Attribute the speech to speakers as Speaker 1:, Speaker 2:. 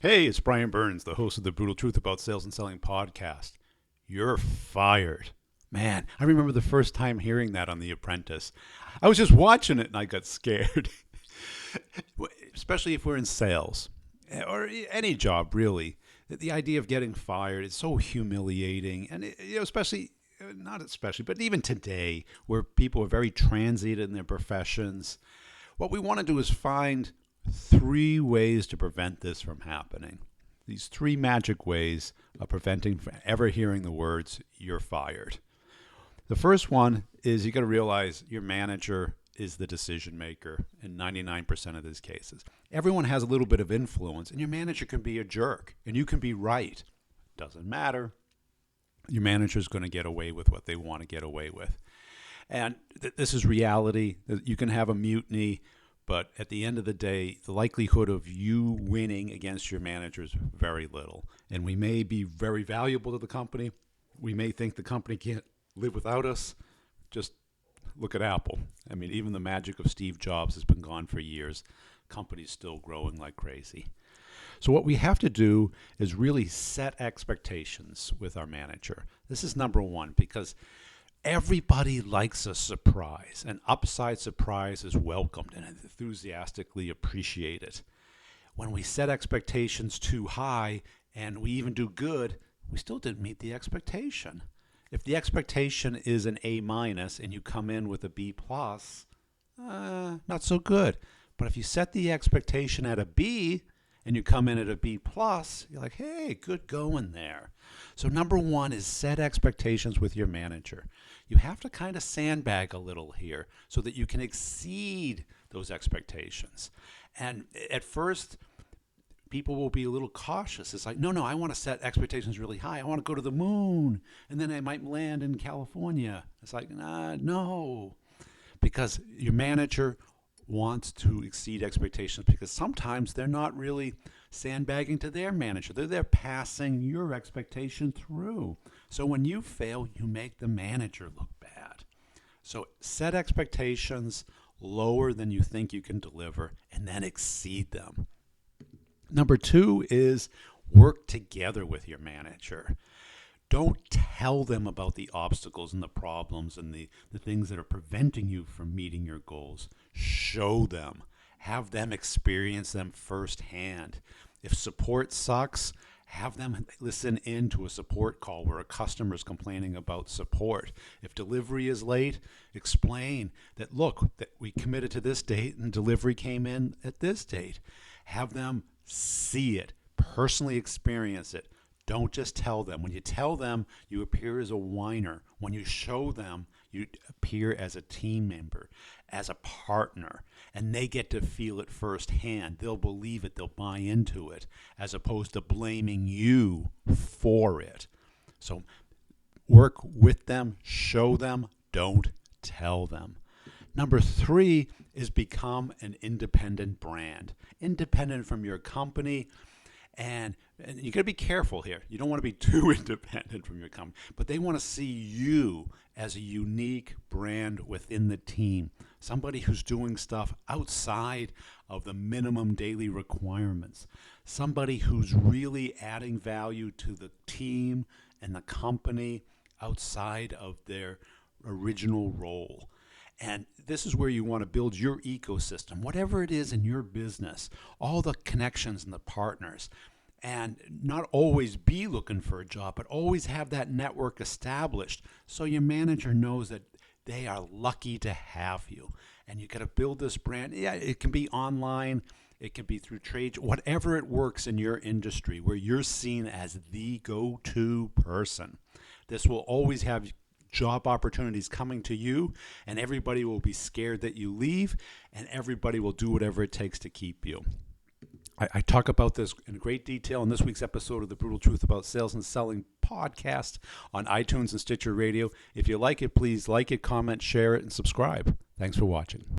Speaker 1: Hey, it's Brian Burns, the host of the Brutal Truth About Sales and Selling podcast. You're fired. Man, I remember the first time hearing that on The Apprentice. I was just watching it and I got scared. Especially if we're in sales or any job, really. The idea of getting fired is so humiliating. And, but even today, where people are very transient in their professions, what we want to do is find 3 ways to prevent this from happening. These 3 magic ways of preventing from ever hearing the words, "you're fired." The first one is you got to realize your manager is the decision maker in 99% of these cases. Everyone has a little bit of influence, and your manager can be a jerk, and you can be right. Doesn't matter. Your manager is going to get away with what they want to get away with. And this is reality. You can have a mutiny, but at the end of the day, the likelihood of you winning against your manager is very little. And we may be very valuable to the company. We may think the company can't live without us. Just look at Apple. I mean, even the magic of Steve Jobs has been gone for years. Company's still growing like crazy. So what we have to do is really set expectations with our manager. This is number 1, because everybody likes a surprise. An upside surprise is welcomed and enthusiastically appreciated. When we set expectations too high and we even do good, we still didn't meet the expectation. If the expectation is an A- and you come in with a B+, not so good. But if you set the expectation at a B and you come in at a B+, you're like, hey, good going there. So number 1 is set expectations with your manager. You have to kind of sandbag a little here so that you can exceed those expectations. And at first, people will be a little cautious. It's like, no, I want to set expectations really high. I want to go to the moon, and then I might land in California. It's like, no, because your manager wants to exceed expectations, because sometimes they're not really sandbagging to their manager. They're passing your expectation through. So when you fail, you make the manager look bad. So set expectations lower than you think you can deliver, and then exceed them. Number 2 is work together with your manager. Don't tell them about the obstacles and the problems and the things that are preventing you from meeting your goals. Show them. Have them experience them firsthand. If support sucks, have them listen in to a support call where a customer is complaining about support. If delivery is late, explain that, look, that we committed to this date and delivery came in at this date. Have them see it, personally experience it. Don't just tell them. When you tell them, you appear as a whiner. When you show them, you appear as a team member, as a partner, and they get to feel it firsthand. They'll believe it. They'll buy into it, as opposed to blaming you for it. So work with them, show them, don't tell them. Number 3 is become an independent brand, independent from your company. And you got to be careful here. You don't want to be too independent from your company, but they want to see you as a unique brand within the team, somebody who's doing stuff outside of the minimum daily requirements, somebody who's really adding value to the team and the company outside of their original role. And this is where you want to build your ecosystem, whatever it is in your business, all the connections and the partners, and not always be looking for a job, but always have that network established so your manager knows that they are lucky to have you. And you got to build this brand. Yeah, it can be online. It can be through trade, whatever it works in your industry where you're seen as the go-to person. This will always have job opportunities coming to you, and everybody will be scared that you leave, and everybody will do whatever it takes to keep you. I talk about this in great detail in this week's episode of the Brutal Truth About Sales and Selling podcast on iTunes and Stitcher Radio. If you like it, please like it, comment, share it, and subscribe. Thanks for watching.